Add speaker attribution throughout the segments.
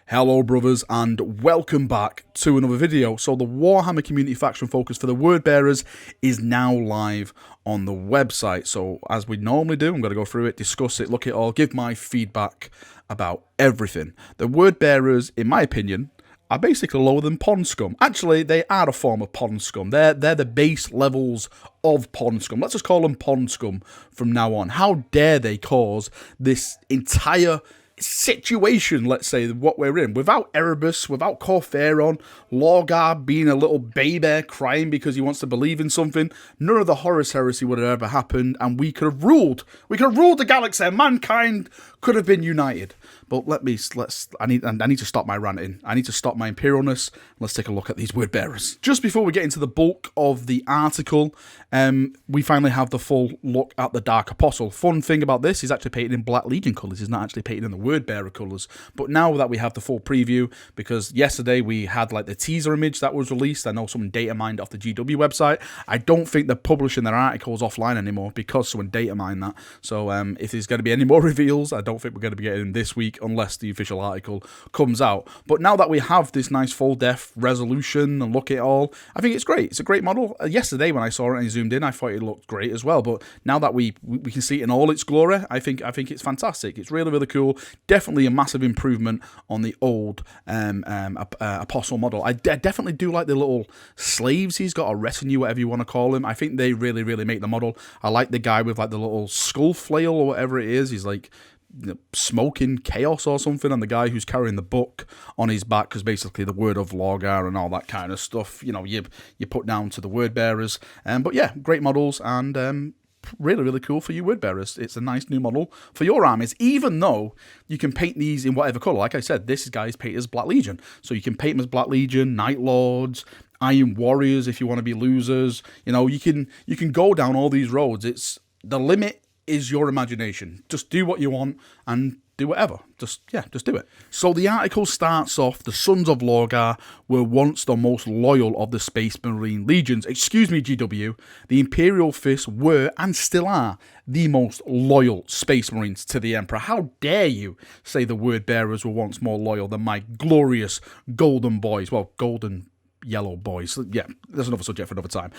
Speaker 1: Hello brothers and welcome back to another video. So the Warhammer community faction focus for the word bearers is now live on the website. So as we normally do, I'm going to go through it, discuss it, look at it all, give my feedback about everything. The word bearers, in my opinion, are basically lower than pond scum. Actually, they are a form of pond scum. They're the base levels of pond scum. Let's just call them pond scum from now on. How dare they cause this entire situation, let's say, what we're in, without Erebus, without Corferon, Lorgar being a little baby crying because he wants to believe in something. None of the Horus heresy would have ever happened, and we could have ruled the galaxy, and mankind could have been united. But I need to stop my ranting. I need to stop my imperialness. Let's take a look at these word bearers. Just before we get into the bulk of the article, we finally have the full look at the Dark Apostle. Fun thing about this is actually painted in Black Legion colours. It's not actually painted in the word bearer colours. But now that we have the full preview, because yesterday we had like the teaser image that was released. I know someone data mined off the GW website. I don't think they're publishing their articles offline anymore because someone data mined that. So if there's going to be any more reveals, I don't think we're going to be getting this week unless the official article comes out. But now that we have this nice full depth resolution and look at it all, I think it's great. It's a great model. Yesterday when I saw it and I zoomed in, I thought it looked great as well. But now that we can see it in all its glory, I think it's fantastic. It's really, really cool. Definitely a massive improvement on the old Apostle model. I definitely do like the little slaves he's got, or retinue, whatever you want to call him. I think they really, really make the model. I like the guy with like the little skull flail or whatever it is. He's like smoking chaos or something, and the guy who's carrying the book on his back, because basically the word of Lorgar and all that kind of stuff, you know, you put down to the word bearers. But yeah, great models, and really, really cool for you word bearers. It's a nice new model for your armies, even though you can paint these in whatever color. Like I said, this guy's painted as Black Legion, so you can paint them as Black Legion, Night Lords, Iron Warriors if you want to be losers. You know, you can go down all these roads. It's the limit is your imagination. Just do what you want and do whatever. Just do it. So the article starts off, the Sons of Lorgar were once the most loyal of the Space Marine legions. Excuse me, GW. The Imperial Fists were, and still are, the most loyal Space Marines to the Emperor. How dare you say the word bearers were once more loyal than my glorious golden boys. Well, golden yellow boys. Yeah, there's another subject for another time.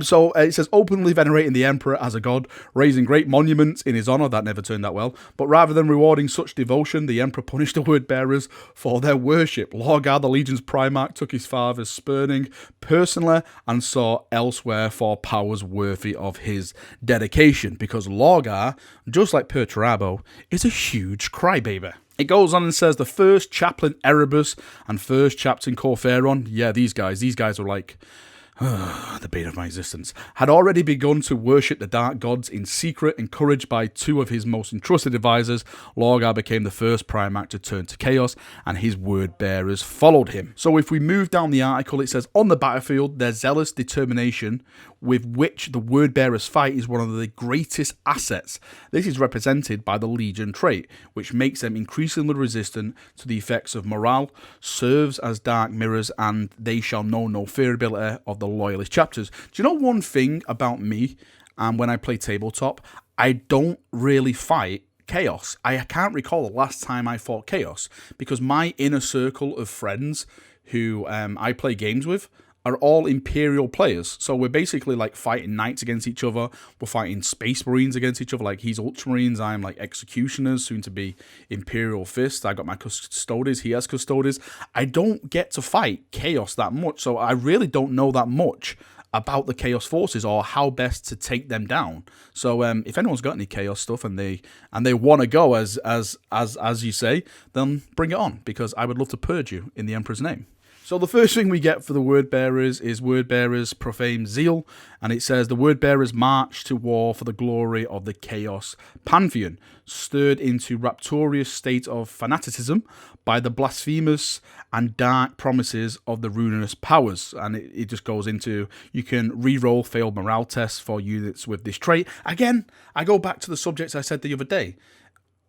Speaker 1: So it says, openly venerating the Emperor as a god, raising great monuments in his honour. That never turned out well. But rather than rewarding such devotion, the Emperor punished the word bearers for their worship. Lorgar, the Legion's Primarch, took his father's spurning personally and saw elsewhere for powers worthy of his dedication, because Lorgar, just like Perturabo, is a huge crybaby. It goes on and says the first chaplain Erebus and first chaplain Corferon, yeah, these guys are like the bane of my existence, had already begun to worship the dark gods in secret. Encouraged by two of his most entrusted advisors, Lorgar became the first Primarch to turn to chaos, and his word bearers followed him. So if we move down the article, it says, on the battlefield, their zealous determination with which the word bearers fight is one of the greatest assets. This is represented by the Legion trait, which makes them increasingly resistant to the effects of morale, serves as dark mirrors, and they shall know no fear ability of the loyalist chapters. Do you know one thing about me, and when I play tabletop, I don't really fight chaos. I can't recall the last time I fought chaos, because my inner circle of friends who I play games with are all Imperial players. So we're basically like fighting knights against each other. We're fighting Space Marines against each other. Like he's Ultramarines, I'm like Executioners, soon to be Imperial Fist. I got my Custodes, he has Custodes. I don't get to fight Chaos that much, so I really don't know that much about the Chaos forces or how best to take them down. So if anyone's got any Chaos stuff and they want to go as you say, then bring it on, because I would love to purge you in the Emperor's name. So the first thing we get for the word bearers is word bearers profane zeal, and it says the word bearers march to war for the glory of the chaos pantheon, stirred into rapturous state of fanaticism by the blasphemous and dark promises of the ruinous powers. And it just goes into, you can re-roll failed morale tests for units with this trait. Again, I go back to the subjects I said the other day.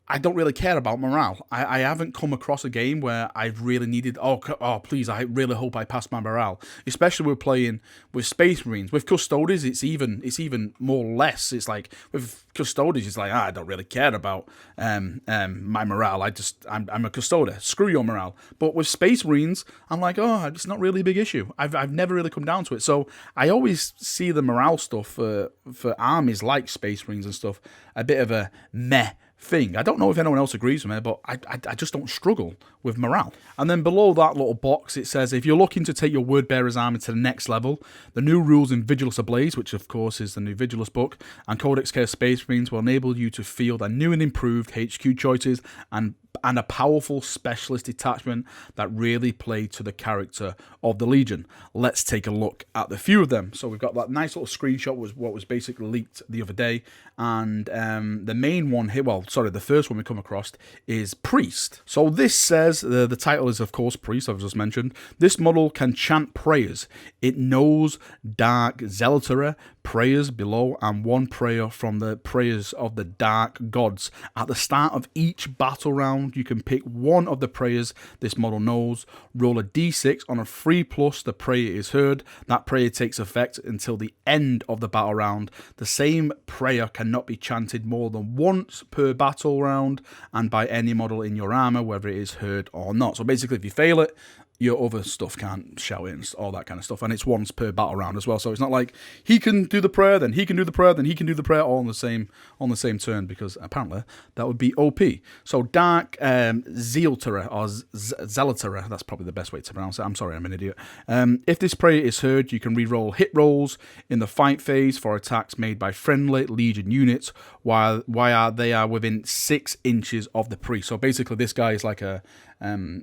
Speaker 1: I don't really care about morale. I haven't come across a game where I've really needed, oh, please, I really hope I pass my morale. Especially we're playing with Space Marines. With Custodes, it's even more less. It's like, with Custodes, it's like, I don't really care about my morale. I'm a Custode. Screw your morale. But with Space Marines, I'm like, oh, it's not really a big issue. I've never really come down to it. So I always see the morale stuff for armies like Space Marines and stuff a bit of a meh thing. I don't know if anyone else agrees with me, but I just don't struggle with morale. And then below that little box, it says, if you're looking to take your Word Bearer's army to the next level, the new rules in Vigilus Ablaze, which of course is the new Vigilus book, and Codex Chaos Space Marines will enable you to field a new and improved HQ choices and a powerful specialist detachment that really play to the character of the Legion. Let's take a look at the few of them. So we've got that nice little screenshot, was what was basically leaked the other day, and the main one here, the first one we come across is Priest. So this says, the title is of course Priest, I've just mentioned. This model can chant prayers. It knows Dark Zealotera prayers below and one prayer from the prayers of the Dark Gods. At the start of each battle round, you can pick one of the prayers this model knows, roll a d6 on a 3+, the prayer is heard. That prayer takes effect until the end of the battle round. The same prayer cannot be chanted more than once per battle round and by any model in your armor, whether it is heard or not. So basically, if you fail it, your other stuff can't shout it and all that kind of stuff, and it's once per battle round as well. So it's not like he can do the prayer, then he can do the prayer, then he can do the prayer all on the same turn, because apparently that would be OP. So Dark Zealotera or Zealotera, that's probably the best way to pronounce it. I'm sorry, I'm an idiot. If this prayer is heard, you can reroll hit rolls in the fight phase for attacks made by friendly Legion units while they are within 6 inches of the priest. So basically, this guy is like a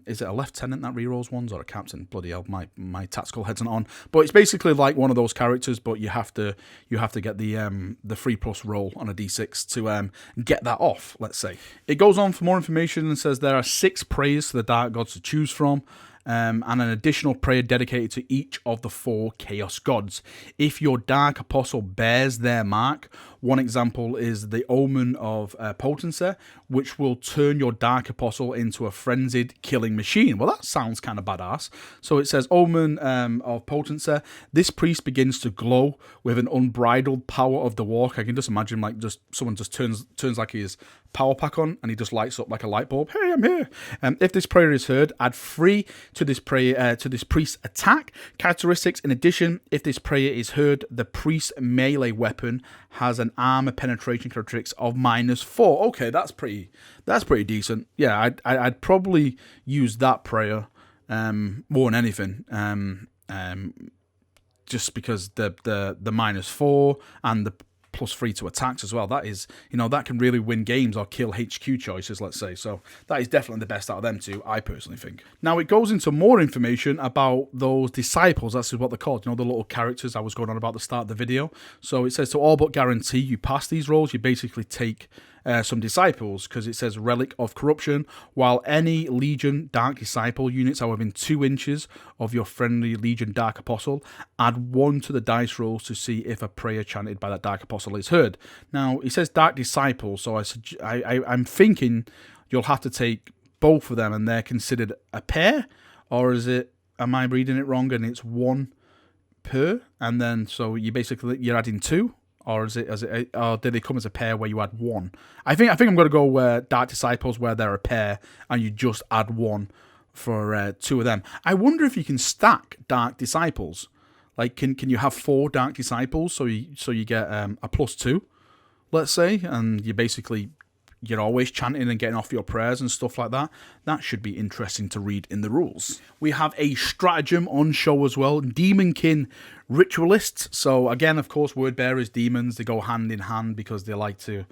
Speaker 1: is it a lieutenant that rerolls ones, or a captain? Bloody hell, my tactical head's not on. But it's basically like one of those characters, but you have to get the 3+ roll on a d6 to get that off, let's say. It goes on for more information and says there are 6 prayers to the Dark Gods to choose from. And an additional prayer dedicated to each of the 4 Chaos Gods. If your Dark Apostle bears their mark, one example is the Omen of Potency, which will turn your Dark Apostle into a frenzied killing machine. Well, that sounds kind of badass. So it says, Omen of Potency. This priest begins to glow with an unbridled power of the walk. I can just imagine someone just turns like his power pack on and he just lights up like a light bulb. Hey, I'm here. If this prayer is heard, add 3 to this prayer to this priest's attack characteristics. In addition, if this prayer is heard, the priest's melee weapon has an armor penetration characteristics of -4. Okay, that's pretty decent. Yeah, I'd probably use that prayer more than anything. Just because the -4 and the +3 to attacks as well. That is, that can really win games or kill HQ choices, let's say. So that is definitely the best out of them two, I personally think. Now it goes into more information about those disciples. That's what they're called. The little characters I was going on about at the start of the video. So it says to all but guarantee you pass these rolls, you basically take some disciples, because it says Relic of Corruption. While any Legion Dark Disciple units are within 2 inches of your friendly Legion Dark Apostle, add 1 to the dice rolls to see if a prayer chanted by that Dark Apostle is heard. Now it says Dark Disciple, so I'm thinking you'll have to take both of them and they're considered a pair, or am I reading it wrong and it's 1 per, and then so you're adding 2? Or or did they come as a pair where you add 1? I think I'm going to go where Dark Disciples, where they're a pair, and you just add 1 for 2 of them. I wonder if you can stack Dark Disciples. Like, can you have 4 Dark Disciples so you get a +2, let's say, and you're always chanting and getting off your prayers and stuff like that. That should be interesting to read in the rules. We have a stratagem on show as well. Demonkin Ritualists. So again, of course, word bearers, demons, they go hand in hand because they like to,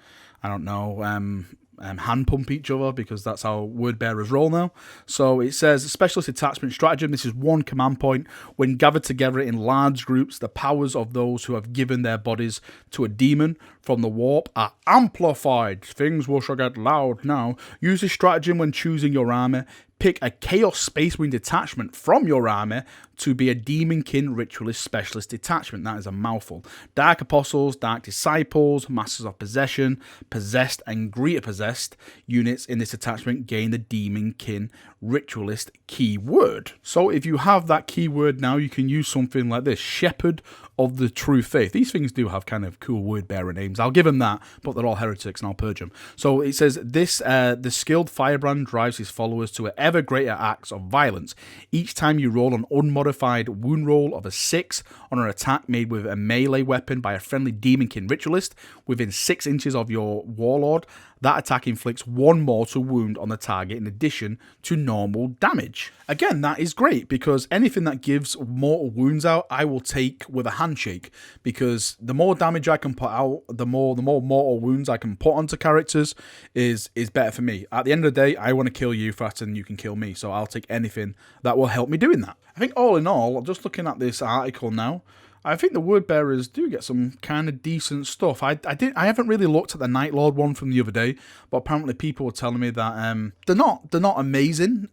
Speaker 1: hand pump each other, because that's how word bearers roll now. So it says specialist attachment stratagem. This is 1 command point. When gathered together in large groups, the powers of those who have given their bodies to a demon from the warp are amplified. Things will get loud now. Use this stratagem when choosing your armor. Pick a Chaos Space Marine detachment from your army to be a Demonkin Ritualist Specialist detachment. That is a mouthful. Dark Apostles, Dark Disciples, Masters of Possession, Possessed and Greater Possessed units in this detachment gain the Demonkin Ritualist keyword. So if you have that keyword now, you can use something like this. Shepherd of the True Faith. These things do have kind of cool word bearer names. I'll give them that, but they're all heretics and I'll purge them. So it says this, the skilled firebrand drives his followers to ever greater acts of violence. Each time you roll an unmodified wound roll of a 6 on an attack made with a melee weapon by a friendly Demonkin Ritualist within 6 inches of your warlord, that attack inflicts 1 mortal wound on the target in addition to normal damage. Again, that is great because anything that gives mortal wounds out, I will take with a handshake, because the more damage I can put out, the more mortal wounds I can put onto characters is better for me. At the end of the day, I want to kill you faster than you can kill me, so I'll take anything that will help me doing that. I think all in all, just looking at this article now, I think the word bearers do get some kind of decent stuff. I haven't really looked at the Night Lord one from the other day, but apparently people were telling me that they're not amazing.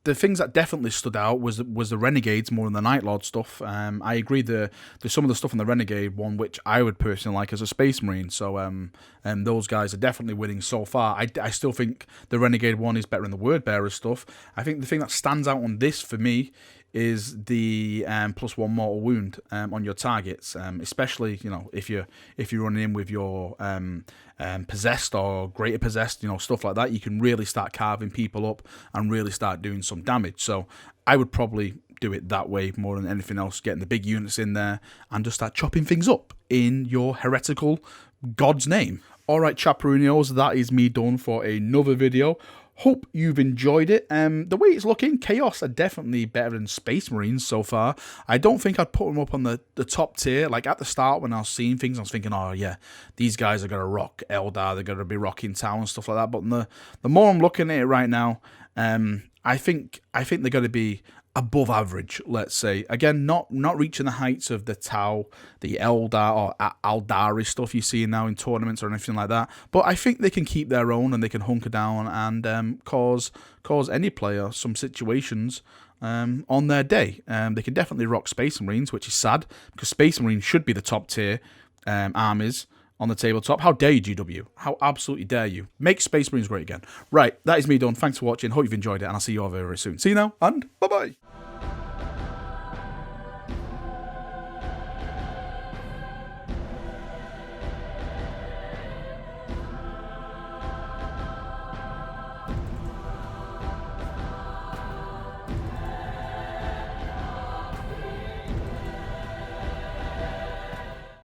Speaker 1: The things that definitely stood out was the Renegades more than the Night Lord stuff. I agree there's some of the stuff in the Renegade one which I would personally like as a Space Marine. So those guys are definitely winning so far. I still think the Renegade one is better than the word bearer stuff. I think the thing that stands out on this for me is the +1 mortal wound on your targets, especially if you're running in with your possessed or greater possessed, stuff like that. You can really start carving people up and really start doing some damage. So I would probably do it that way more than anything else, getting the big units in there and just start chopping things up in your heretical god's name. Alright, Chaperonios, that is me done for another video. Hope you've enjoyed it. The way it's looking, Chaos are definitely better than Space Marines so far. I don't think I'd put them up on the top tier. Like at the start when I was seeing things, I was thinking, oh yeah, these guys are going to rock Eldar, they're going to be rocking Town and stuff like that. But the more I'm looking at it right now, I think they're going to be above average, let's say. Again, not reaching the heights of the Tau, the Eldar or Aldari stuff you see now in tournaments or anything like that. But I think they can keep their own and they can hunker down and cause any player some situations on their day. They can definitely rock Space Marines, which is sad because Space Marines should be the top tier armies on the tabletop. How dare you, GW? How absolutely dare you? Make Space Marines great again. Right, that is me done. Thanks for watching. Hope you've enjoyed it, and I'll see you all very, very soon. See you now, and bye-bye.